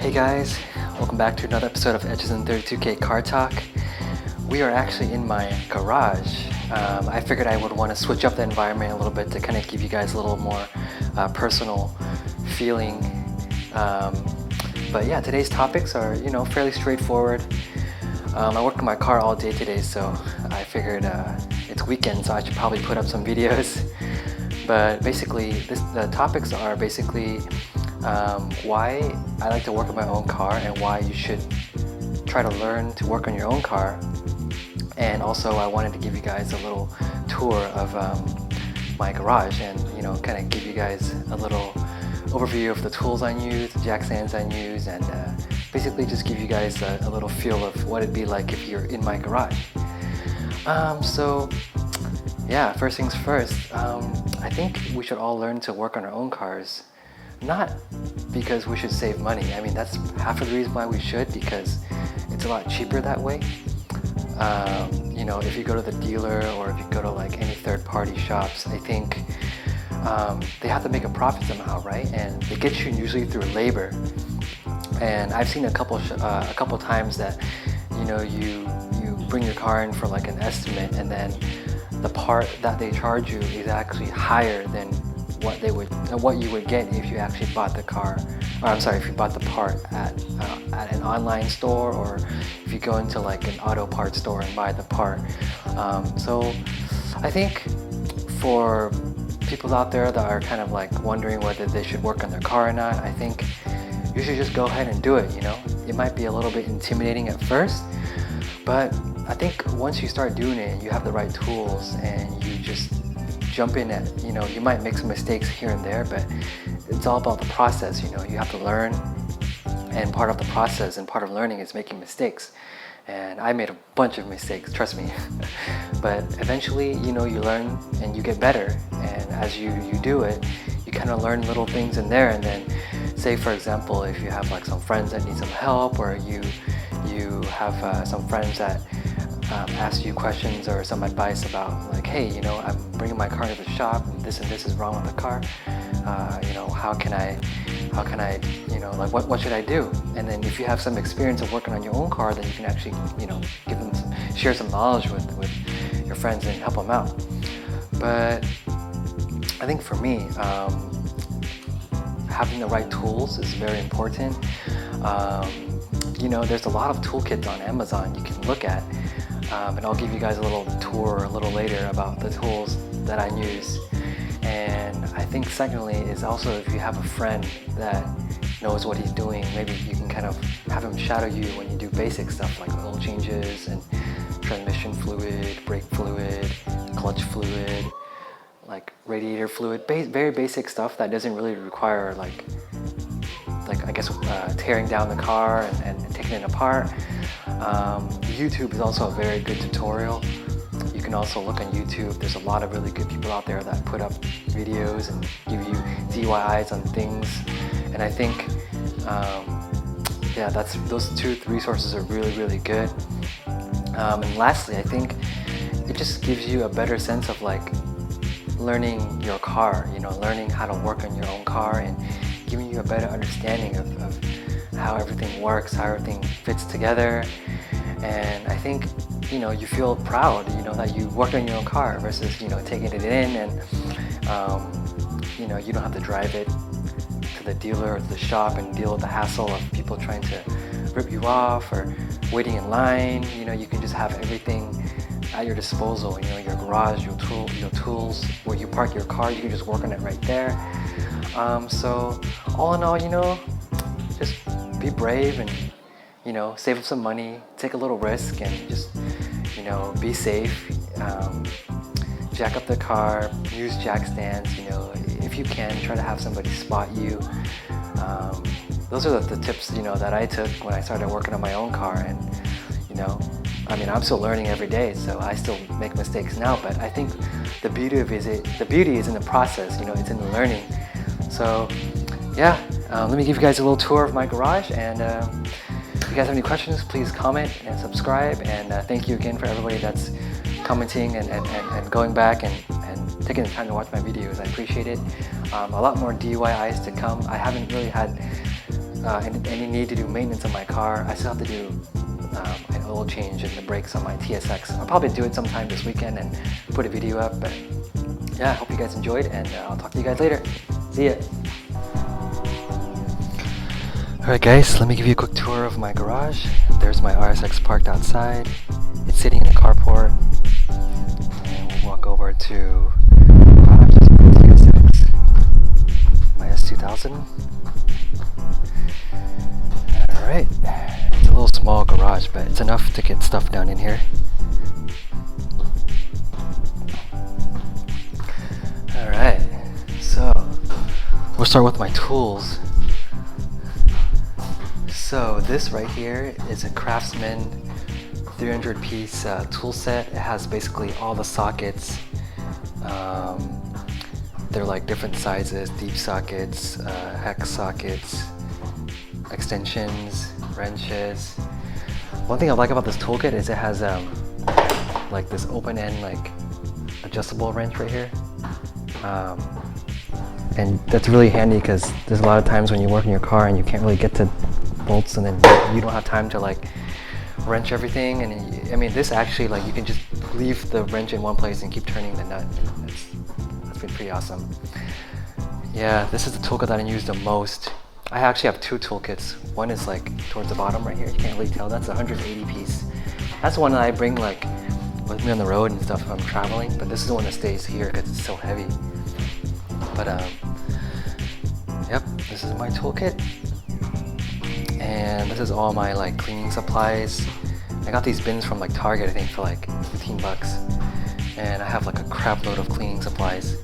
Hey guys, welcome back to another episode of Edges and 32K Car Talk. We are actually in my garage. I figured I would want to switch up the environment a little bit to kind of give you guys a little more personal feeling. But yeah, today's topics are, fairly straightforward. I worked in my car all day today, so I figured it's weekend, so I should probably put up some videos. But basically, the topics are basically why I like to work on my own car and why you should try to learn to work on your own car. And also I wanted to give you guys a little tour of my garage and kind of give you guys a little overview of the tools I use, the jack stands I use, and basically just give you guys a little feel of what it'd be like if you're in my garage. So yeah, first things first, I think we should all learn to work on our own cars. Not because we should save money. I mean, that's half of the reason why we should, because it's a lot cheaper that way. If you go to the dealer or if you go to like any third-party shops, I think they have to make a profit somehow, right? And they get you usually through labor. And I've seen a couple times that you bring your car in for like an estimate, and then the part that they charge you is actually higher than what you would get if you actually bought the car, or I'm sorry, if you bought the part at an online store, or if you go into like an auto parts store and buy the part. So I think for people out there that are kind of like wondering whether they should work on their car or not, I think you should just go ahead and do it. It might be a little bit intimidating at first, but I think once you start doing it and you have the right tools and you just jump in at, you might make some mistakes here and there, but it's all about the process. You have to learn, and part of the process and part of learning is making mistakes. And I made a bunch of mistakes, trust me. But eventually, you learn and you get better. And as you do it, you kind of learn little things in there. And then say, for example, if you have like some friends that need some help, or you have some friends that ask you questions or some advice about like, hey, I'm bringing my car to the shop and this is wrong with the car. How can I, like what should I do? And then if you have some experience of working on your own car, then you can actually, give them share some knowledge with your friends and help them out. But I think for me, having the right tools is very important. There's a lot of toolkits on Amazon you can look at. And I'll give you guys a little tour a little later about the tools that I use. And I think secondly is also, if you have a friend that knows what he's doing, maybe you can kind of have him shadow you when you do basic stuff like oil changes and transmission fluid, brake fluid, clutch fluid, like radiator fluid, very basic stuff that doesn't really require like I guess tearing down the car and taking it apart. YouTube is also a very good tutorial. You can also look on YouTube. There's a lot of really good people out there that put up videos and give you DIYs on things. And I think, those two resources are really, really good. And lastly, I think it just gives you a better sense of like learning your car, learning how to work on your own car and giving you a better understanding of how everything works, how everything fits together. And I think, you feel proud, that you worked on your own car versus, taking it in and, you don't have to drive it to the dealer or to the shop and deal with the hassle of people trying to rip you off or waiting in line. You can just have everything at your disposal. Your garage, your tools, where you park your car, you can just work on it right there. So all in all, just be brave and, save up some money, take a little risk, and just, be safe. Jack up the car, use jack stands, if you can, try to have somebody spot you. Those are the tips, that I took when I started working on my own car. And, I'm still learning every day, so I still make mistakes now, but I think the beauty is in the process, it's in the learning. So yeah, let me give you guys a little tour of my garage, and if you guys have any questions, please comment and subscribe. And thank you again for everybody that's commenting and going back and taking the time to watch my videos. I appreciate it. A lot more DIYs to come. I haven't really had any need to do maintenance on my car, I still have to do an oil change and the brakes on my TSX. I'll probably do it sometime this weekend and put a video up. But yeah, I hope you guys enjoyed, and I'll talk to you guys later. See ya. Alright guys, let me give you a quick tour of my garage. There's my RSX parked outside. It's sitting in a carport. And we'll walk over to TSX, my S2000. Alright, it's a little small garage, but it's enough to get stuff down in here. Alright, so we'll start with my tools. So this right here is a Craftsman 300 piece tool set. It has basically all the sockets. They're like different sizes, deep sockets, hex sockets, extensions, wrenches. One thing I like about this toolkit is it has like this open end like adjustable wrench right here. And that's really handy because there's a lot of times when you work in your car and you can't really get to bolts, and then you don't have time to like wrench everything. And I mean, this actually, like, you can just leave the wrench in one place and keep turning the nut. That's been pretty awesome. Yeah, this is the toolkit that I use the most. I actually have two toolkits. One is like towards the bottom right here. You can't really tell. That's a 180 piece. That's the one that I bring like with me on the road and stuff if I'm traveling. But this is the one that stays here because it's so heavy. But yep, this is my toolkit. And this is all my like cleaning supplies. I got these bins from like Target, I think, for like 15 bucks. And I have like a crap load of cleaning supplies.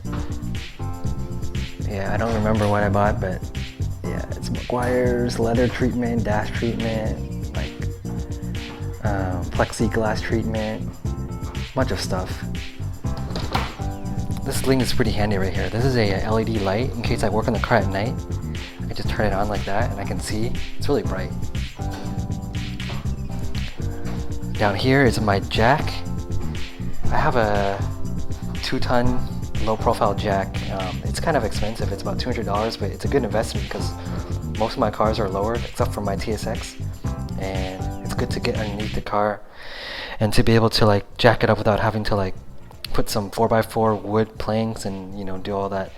Yeah, I don't remember what I bought, but yeah, it's McGuire's leather treatment, dash treatment, like plexiglass treatment, bunch of stuff. This thing is pretty handy right here. This is a LED light in case I work on the car at night. I just turn it on like that and I can see. It's really bright. Down here is my jack. I have a 2-ton low profile jack. It's kind of expensive. It's about $200, but it's a good investment because most of my cars are lowered except for my TSX. And it's good to get underneath the car and to be able to like jack it up without having to like put some 4x4 wood planks and, you know, do all that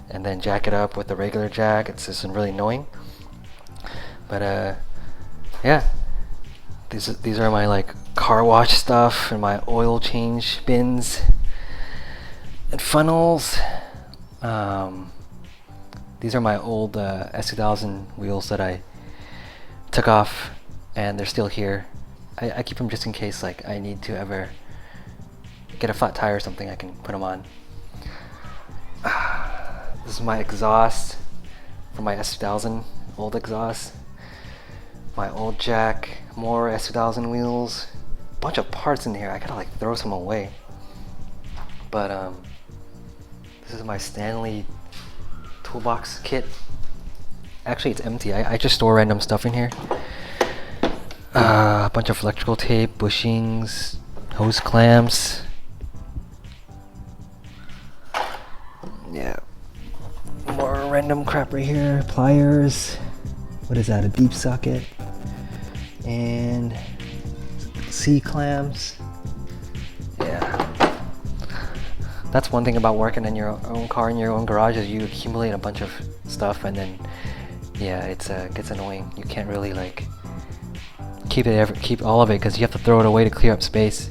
and then jack it up with the regular jack. It's just really annoying. But yeah, these are my like car wash stuff and my oil change bins and funnels. These are my old S2000 wheels that I took off, and they're still here. I keep them just in case like I need to ever get a flat tire or something. I can put them on. This is my exhaust from my S2000, old exhaust. My old jack, more S2000 wheels. Bunch of parts in here. I gotta like throw some away. But this is my Stanley toolbox kit. Actually, it's empty. I just store random stuff in here. A bunch of electrical tape, bushings, hose clamps. Yeah. More random crap right here. Pliers. What is that? A deep socket. And C-clamps. Yeah. That's one thing about working in your own car in your own garage is you accumulate a bunch of stuff, and then yeah, it gets annoying. You can't really like keep all of it because you have to throw it away to clear up space.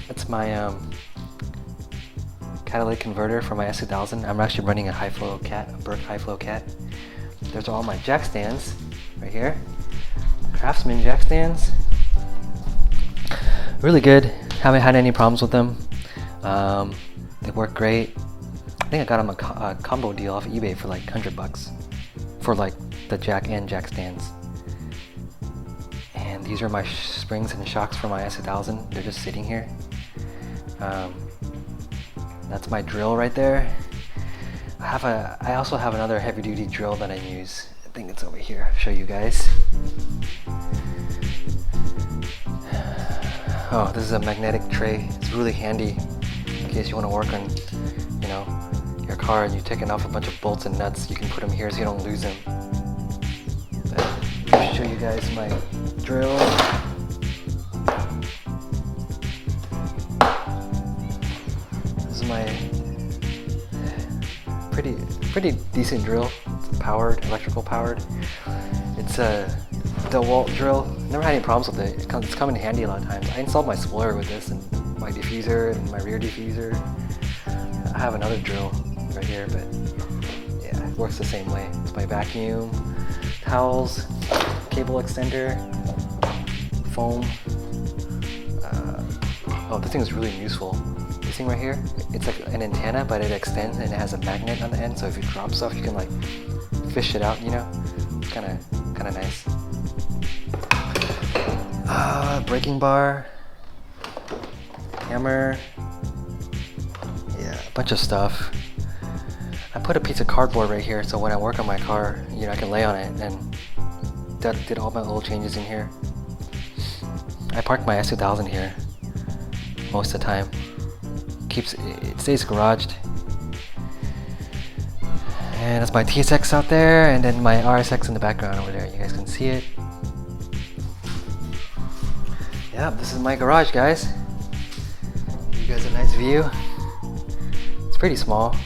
That's my catalytic converter for my S2000. I'm actually running a high flow cat, a Burke high flow cat. There's all my jack stands right here. Craftsman jack stands. Really good. Haven't had any problems with them. They work great. I think I got them a combo deal off eBay for like 100 bucks for like the jack and jack stands. And these are my springs and shocks for my S2000. They're just sitting here. That's my drill right there. I also have another heavy duty drill that I use. I think it's over here. I'll show you guys. Oh, this is a magnetic tray. It's really handy in case you want to work on, you know, your car and you're taking off a bunch of bolts and nuts. You can put them here so you don't lose them. guys my drill. This is my pretty decent drill. It's powered, electrical powered. It's a DeWalt drill. Never had any problems with it. It's come in handy a lot of times. I installed my spoiler with this and my diffuser and my rear diffuser. I have another drill right here, but yeah, it works the same way. It's my vacuum, towels, cable extender, foam. Oh, this thing is really useful. This thing right here, it's like an antenna, but it extends and it has a magnet on the end. So if you drop stuff, you can like fish it out. You know, it's kind of nice. Braking bar, hammer. Yeah, a bunch of stuff. I put a piece of cardboard right here, so when I work on my car, you know, I can lay on it, and did all my little changes in here. I parked my S2000 here most of the time. It stays garaged. And that's my TSX out there, and then my RSX in the background over there. You guys can see it. Yeah, this is my garage, guys. Give you guys a nice view. It's pretty small.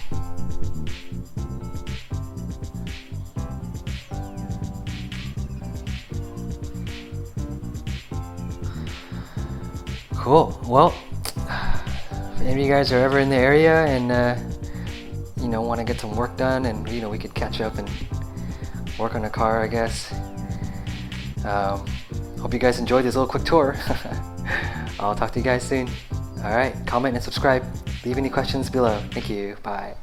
Cool. Well, if any of you guys are ever in the area and you know, want to get some work done, and you know, we could catch up and work on the car, I guess. Hope you guys enjoyed this little quick tour. I'll talk to you guys soon. Alright, comment and subscribe. Leave any questions below. Thank you. Bye.